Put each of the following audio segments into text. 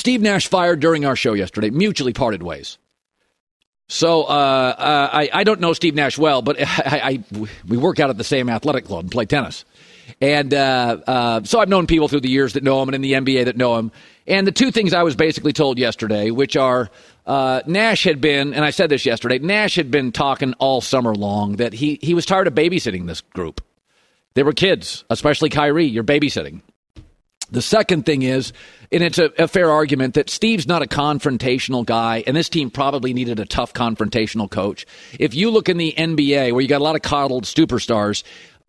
Steve Nash fired during our show yesterday, mutually parted ways. So I don't know Steve Nash well, but we work out at the same athletic club and play tennis. And so I've known people through the years that know him and in the NBA that know him. And the two things I was basically told yesterday, which are Nash had been, and I said this yesterday, Nash had been talking all summer long that he was tired of babysitting this group. They were kids, especially Kyrie. You're babysitting. The second thing is, and it's a fair argument, that Steve's not a confrontational guy, and this team probably needed a tough confrontational coach. If you look in the NBA, where you got a lot of coddled superstars,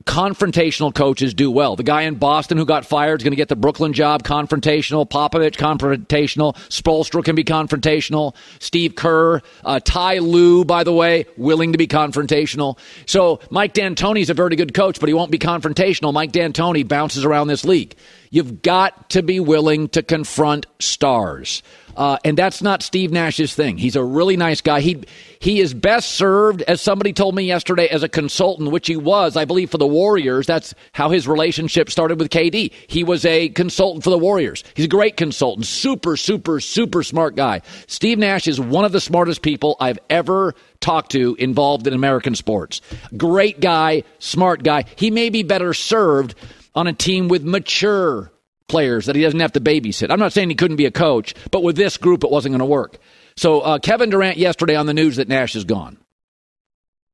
confrontational coaches do well. The guy in Boston who got fired is going to get the Brooklyn job. Confrontational. Popovich, confrontational. Spoelstra can be confrontational. Steve Kerr. Ty Lue, by the way, willing to be confrontational. So Mike D'Antoni's a very good coach, but he won't be confrontational. Mike D'Antoni bounces around this league. You've got to be willing to confront stars. And that's not Steve Nash's thing. He's a really nice guy. He is best served, as somebody told me yesterday, as a consultant, which he was, I believe, for the Warriors. That's how his relationship started with KD. He was a consultant for the Warriors. He's a great consultant. Super, super, super smart guy. Steve Nash is one of the smartest people I've ever talked to involved in American sports. Great guy, smart guy. He may be better served on a team with mature players that he doesn't have to babysit. I'm not saying he couldn't be a coach, but with this group, it wasn't going to work. So Kevin Durant yesterday on the news that Nash is gone.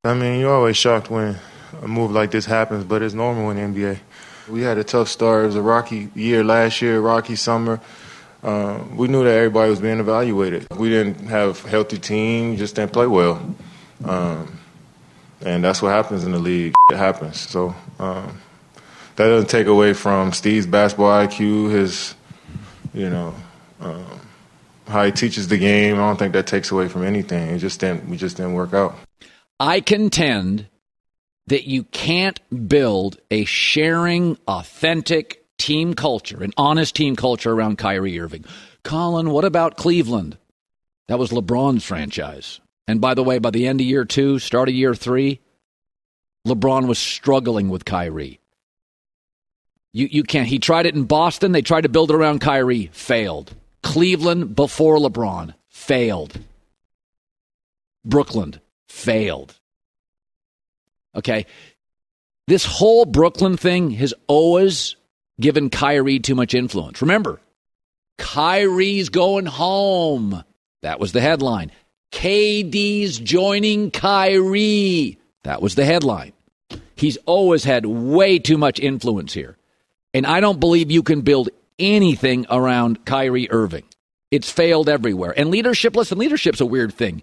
I mean, you're always shocked when a move like this happens, but it's normal in the NBA. We had a tough start. It was a rocky year last year, rocky summer. We knew that everybody was being evaluated. We didn't have a healthy team, just didn't play well. And that's what happens in the league. It happens. So that doesn't take away from Steve's basketball IQ, his, how he teaches the game. I don't think that takes away from anything. We just didn't work out. I contend that you can't build a sharing, authentic team culture, an honest team culture around Kyrie Irving. Colin, what about Cleveland? That was LeBron's franchise. And by the way, by the end of year 2, start of year 3, LeBron was struggling with Kyrie. You can't. He tried it in Boston. They tried to build it around Kyrie. Failed. Cleveland before LeBron. Failed. Brooklyn. Failed. Okay. This whole Brooklyn thing has always given Kyrie too much influence. Remember, Kyrie's going home. That was the headline. KD's joining Kyrie. That was the headline. He's always had way too much influence here. And I don't believe you can build anything around Kyrie Irving. It's failed everywhere. And leadership's a weird thing.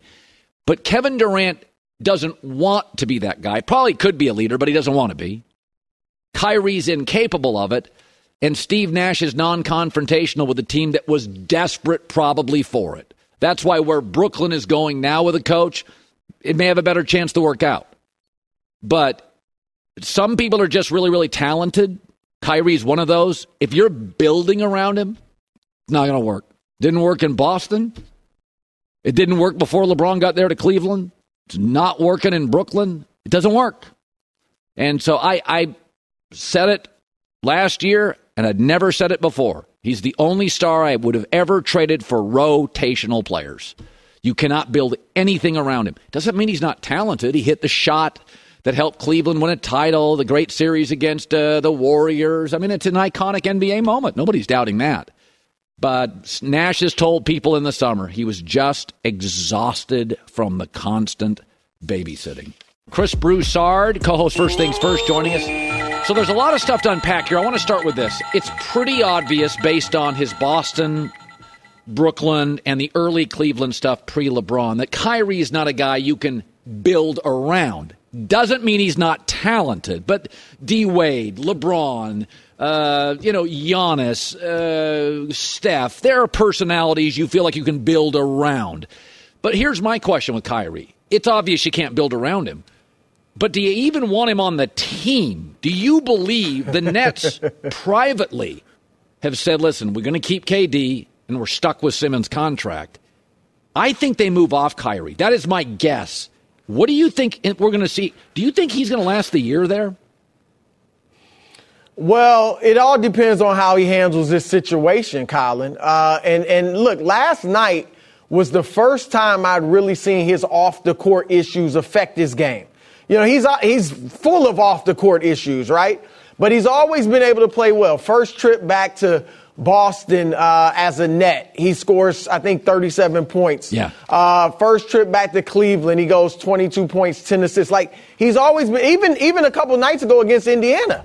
But Kevin Durant doesn't want to be that guy. Probably could be a leader, but he doesn't want to be. Kyrie's incapable of it. And Steve Nash is non-confrontational with a team that was desperate probably for it. That's why where Brooklyn is going now with a coach, it may have a better chance to work out. But some people are just really, really talented. Kyrie's one of those. If you're building around him, it's not going to work. Didn't work in Boston. It didn't work before LeBron got there to Cleveland. It's not working in Brooklyn. It doesn't work. And so I said it last year, and I'd never said it before. He's the only star I would have ever traded for rotational players. You cannot build anything around him. Doesn't mean he's not talented. He hit the shot that helped Cleveland win a title, the great series against the Warriors. I mean, it's an iconic NBA moment. Nobody's doubting that. But Nash has told people in the summer he was just exhausted from the constant babysitting. Chris Broussard, co-host First Things First, joining us. So there's a lot of stuff to unpack here. I want to start with this. It's pretty obvious based on his Boston, Brooklyn, and the early Cleveland stuff pre-LeBron that Kyrie is not a guy you can build around. Doesn't mean he's not talented, but D-Wade, LeBron, Giannis, Steph, there are personalities you feel like you can build around. But here's my question with Kyrie. It's obvious you can't build around him. But do you even want him on the team? Do you believe the Nets privately have said, listen, we're going to keep KD and we're stuck with Simmons' contract? I think they move off Kyrie. That is my guess. What do you think we're going to see? Do you think he's going to last the year there? Well, it all depends on how he handles this situation, Colin. And look, last night was the first time I'd really seen his off-the-court issues affect his game. You know, he's full of off-the-court issues, right? But he's always been able to play well. First trip back to Boston as a net, he scores, I think, 37 points. Yeah. First trip back to Cleveland, he goes 22 points, 10 assists. Like, he's always been, even a couple nights ago against Indiana,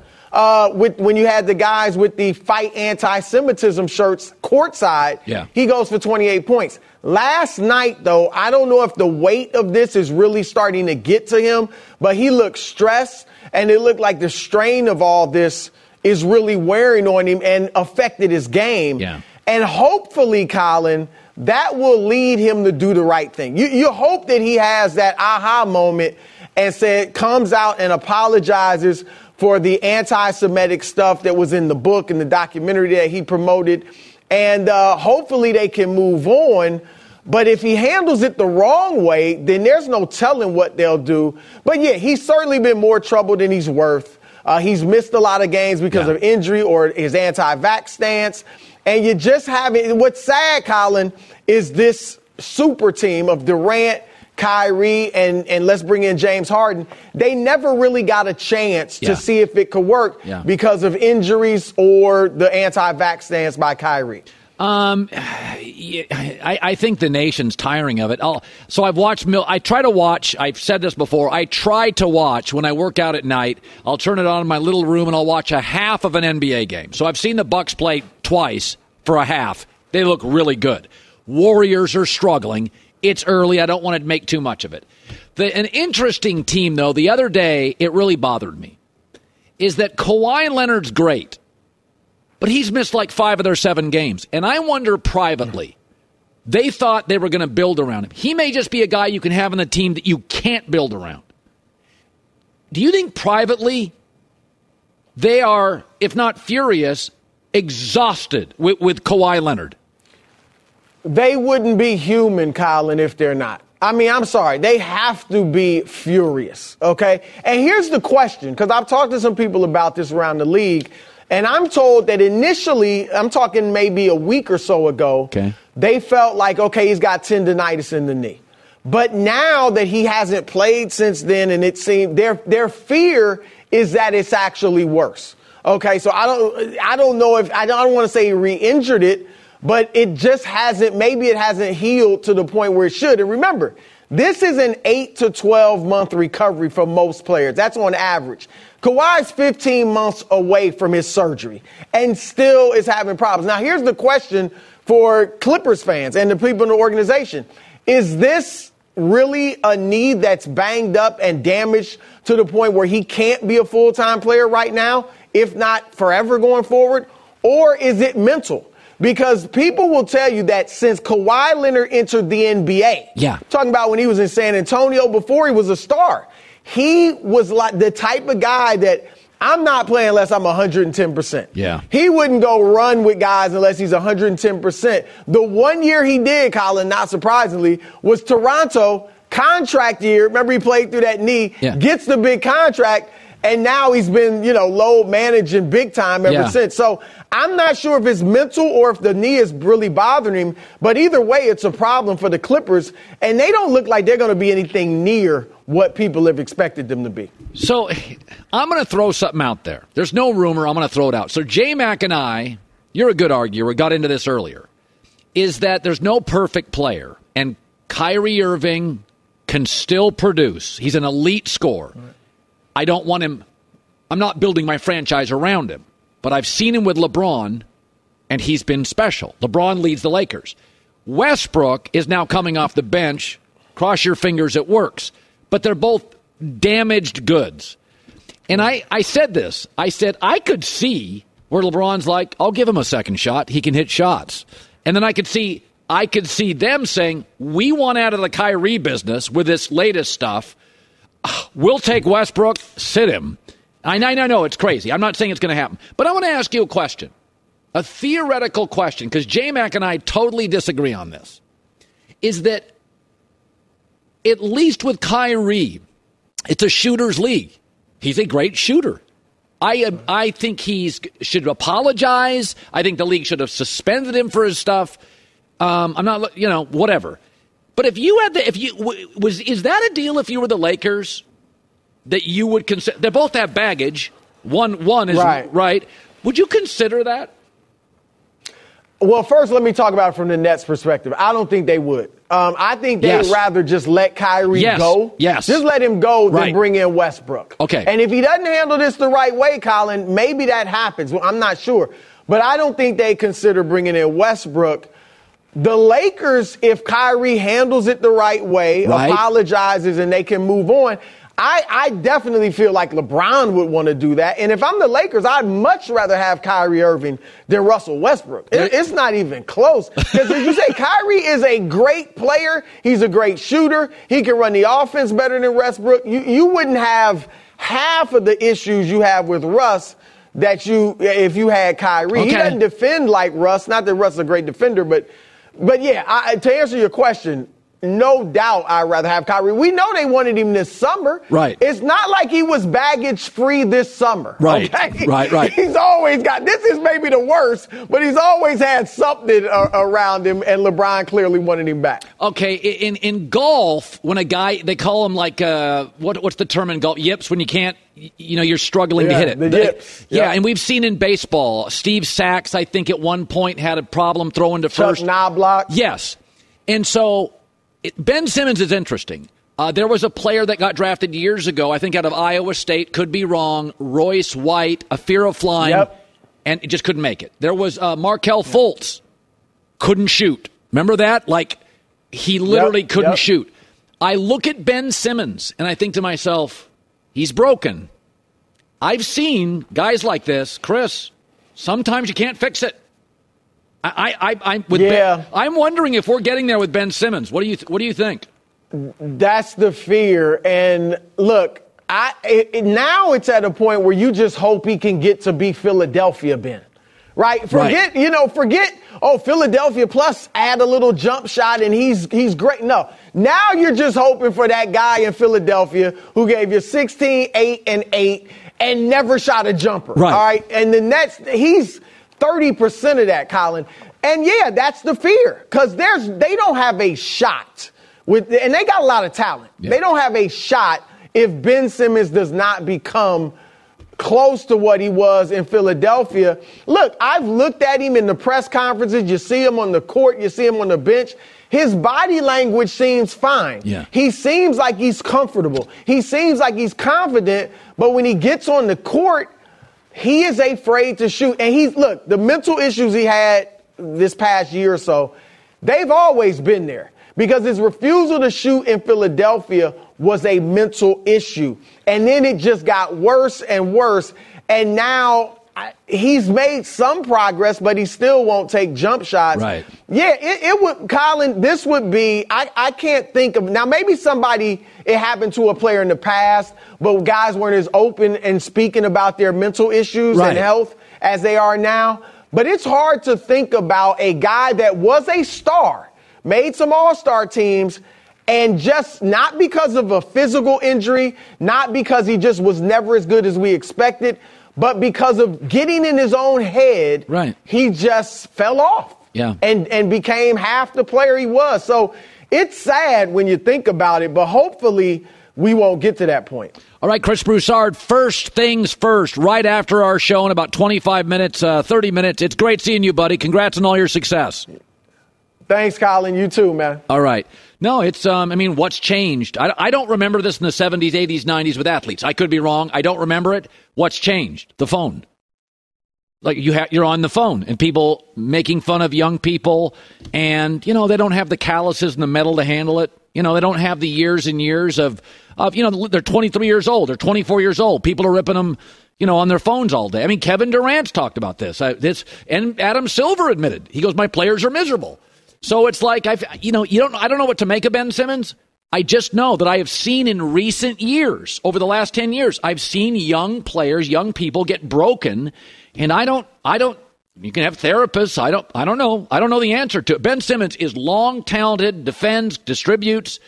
when you had the guys with the fight anti-Semitism shirts courtside, he goes for 28 points. Last night, though, I don't know if the weight of this is really starting to get to him, but he looked stressed, and it looked like the strain of all this is really wearing on him and affected his game. Yeah. And hopefully, Colin, that will lead him to do the right thing. You hope that he has that aha moment and comes out and apologizes for the anti-Semitic stuff that was in the book and the documentary that he promoted. And hopefully they can move on. But if he handles it the wrong way, then there's no telling what they'll do. But, yeah, he's certainly been more trouble than he's worth. He's missed a lot of games because of injury or his anti-vax stance. And you just haven't – what's sad, Colin, is this super team of Durant, Kyrie, and let's bring in James Harden. They never really got a chance to see if it could work because of injuries or the anti-vax stance by Kyrie. I think the nation's tiring of it. So I've watched I try to watch. I've said this before. I try to watch when I work out at night. I'll turn it on in my little room and I'll watch a half of an NBA game. So I've seen the Bucks play twice for a half. They look really good. Warriors are struggling. It's early. I don't want to make too much of it. An interesting team, though, the other day, it really bothered me, is that Kawhi Leonard's great, but he's missed like 5 of their 7 games. And I wonder privately, they thought they were going to build around him. He may just be a guy you can have on the team that you can't build around. Do you think privately they are, if not furious, exhausted with Kawhi Leonard? They wouldn't be human, Colin, if they're not. I mean, I'm sorry. They have to be furious, okay? And here's the question, because I've talked to some people about this around the league, and I'm told that initially, I'm talking maybe a week or so ago, they felt like, okay, he's got tendinitis in the knee. But now that he hasn't played since then, and it seemed their fear is that it's actually worse. Okay, so I don't know if I don't want to say he re-injured it, but it just hasn't, maybe it hasn't healed to the point where it should. And remember, this is an 8 to 12 month recovery for most players. That's on average. Kawhi's 15 months away from his surgery and still is having problems. Now, here's the question for Clippers fans and the people in the organization. Is this really a knee that's banged up and damaged to the point where he can't be a full-time player right now, if not forever going forward? Or is it mental? Because people will tell you that since Kawhi Leonard entered the NBA, talking about when he was in San Antonio before he was a star, he was like the type of guy that I'm not playing unless I'm 110%. Yeah. He wouldn't go run with guys unless he's 110%. The one year he did, Colin, not surprisingly, was Toronto contract year. Remember, he played through that knee, gets the big contract, and now he's been, load managing big time ever since. So I'm not sure if it's mental or if the knee is really bothering him. But either way, it's a problem for the Clippers. And they don't look like they're going to be anything near what people have expected them to be. So I'm going to throw something out there. There's no rumor. I'm going to throw it out. So J-Mac and I, you're a good arguer. We got into this earlier, is that there's no perfect player. And Kyrie Irving can still produce. He's an elite scorer. Right. I don't want him. I'm not building my franchise around him. But I've seen him with LeBron, and he's been special. LeBron leads the Lakers. Westbrook is now coming off the bench. Cross your fingers it works. But they're both damaged goods. And I said this. I said I could see where LeBron's like, I'll give him a second shot. He can hit shots. And then I could see them saying, we want out of the Kyrie business with this latest stuff. We'll take Westbrook, sit him. I know it's crazy. I'm not saying it's going to happen. But I want to ask you a question, a theoretical question, because J-Mac and I totally disagree on this, is that at least with Kyrie, it's a shooter's league. He's a great shooter. I think he should apologize. I think the league should have suspended him for his stuff. I'm not, whatever. But if you had is that a deal if you were the Lakers that you would consider? They both have baggage. One is right. Would you consider that? Well, first, let me talk about it from the Nets' perspective. I don't think they would. I think they'd rather just let Kyrie go. Yes. Just let him go than bring in Westbrook. Okay. And if he doesn't handle this the right way, Colin, maybe that happens. Well, I'm not sure. But I don't think they consider bringing in Westbrook. The Lakers, if Kyrie handles it the right way, apologizes, and they can move on, I definitely feel like LeBron would want to do that. And if I'm the Lakers, I'd much rather have Kyrie Irving than Russell Westbrook. It's not even close. Because as you say, Kyrie is a great player. He's a great shooter. He can run the offense better than Westbrook. You wouldn't have half of the issues you have with Russ if you had Kyrie. Okay. He doesn't defend like Russ. Not that Russ is a great defender, but yeah, to answer your question, no doubt I'd rather have Kyrie. We know they wanted him this summer. Right. It's not like he was baggage-free this summer. Right. Okay? Right. He's always got, this is maybe the worst, but he's always had something around him, and LeBron clearly wanted him back. Okay, in golf, when a guy, they call him like, what's the term in golf? Yips, when you can't, you're struggling to hit it. The yips. Yeah, and we've seen in baseball, Steve Sachs, I think at one point had a problem throwing to first. Chuck Knobloch. Yes. And so Ben Simmons is interesting. There was a player that got drafted years ago, I think out of Iowa State, could be wrong, Royce White, a fear of flying, and it just couldn't make it. There was Markelle Fultz, couldn't shoot. Remember that? Like, he literally couldn't shoot. I look at Ben Simmons, and I think to myself, he's broken. I've seen guys like this, Chris, sometimes you can't fix it. I'm wondering if we're getting there with Ben Simmons. What do you think? That's the fear. And look, now it's at a point where you just hope he can get to be Philadelphia Ben. Right? Forget, Philadelphia plus add a little jump shot and he's great. No. Now you're just hoping for that guy in Philadelphia who gave you 16, 8, and 8 and never shot a jumper. Right. All right. And the Nets, he's 30% of that, Colin. And yeah, that's the fear because they don't have a shot and they got a lot of talent. Yeah. They don't have a shot if Ben Simmons does not become close to what he was in Philadelphia. Look, I've looked at him in the press conferences. You see him on the court. You see him on the bench. His body language seems fine. Yeah. He seems like he's comfortable. He seems like he's confident. But when he gets on the court, he is afraid to shoot. And the mental issues he had this past year or so, they've always been there because his refusal to shoot in Philadelphia was a mental issue. And then it just got worse and worse. And now he's made some progress, but he still won't take jump shots. Right. Yeah, it would, Colin, this would be, I can't think of, now maybe it happened to a player in the past, but guys weren't as open and speaking about their mental issues and health as they are now. But it's hard to think about a guy that was a star, made some all-star teams, and just not because of a physical injury, not because he just was never as good as we expected, but because of getting in his own head, he just fell off and became half the player he was. So it's sad when you think about it, but hopefully we won't get to that point. All right, Chris Broussard, first things first, right after our show in about 25 minutes, 30 minutes. It's great seeing you, buddy. Congrats on all your success. Thanks, Colin. You too, man. All right. No, it's, what's changed? I don't remember this in the 70s, 80s, 90s with athletes. I could be wrong. I don't remember it. What's changed? The phone. Like you're on the phone and people making fun of young people and, they don't have the calluses and the metal to handle it. They don't have the years and years of they're 23 years old. They're 24 years old. People are ripping them, on their phones all day. I mean, Kevin Durant's talked about this. And Adam Silver admitted. He goes, my players are miserable. So it's like, I don't know what to make of Ben Simmons. I just know that I have seen in recent years, over the last 10 years, I've seen young players, young people get broken. And I don't, you can have therapists. I don't know the answer to it. Ben Simmons is long, talented, defends, distributes.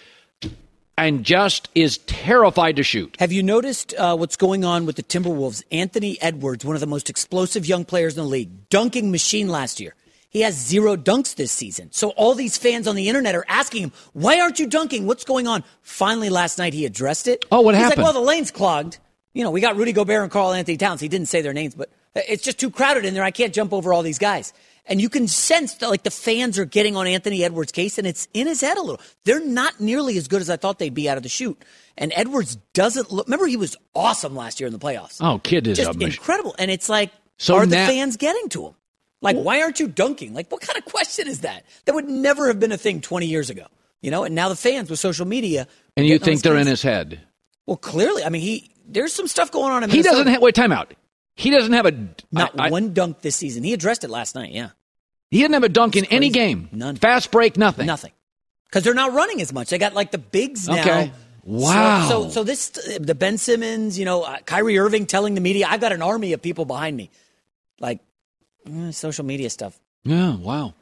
and just is terrified to shoot. Have you noticed what's going on with the Timberwolves? Anthony Edwards, one of the most explosive young players in the league, dunking machine last year. He has 0 dunks this season. So all these fans on the internet are asking him, why aren't you dunking? What's going on? Finally, last night he addressed it. Oh, what happened? He's like, well, the lane's clogged. We got Rudy Gobert and Karl Anthony Towns. He didn't say their names, but it's just too crowded in there. I can't jump over all these guys. And you can sense that, the fans are getting on Anthony Edwards' case, and it's in his head a little. They're not nearly as good as I thought they'd be out of the shoot. And Edwards doesn't look – remember, he was awesome last year in the playoffs. Oh, kid is just incredible. And it's like, are the fans getting to him? Why aren't you dunking? What kind of question is that? That would never have been a thing 20 years ago, And now the fans with social media. And you think they're in his head? Well, clearly. I mean, there's some stuff going on in Minnesota. Minnesota. Wait, time out. He doesn't have one dunk this season. He addressed it last night, yeah. He didn't have a dunk in any game. None. Fast break, nothing. Nothing. Because they're not running as much. They got the bigs now. Okay. Wow. So this, the Ben Simmons, Kyrie Irving telling the media, I've got an army of people behind me. Social media stuff. Yeah, wow.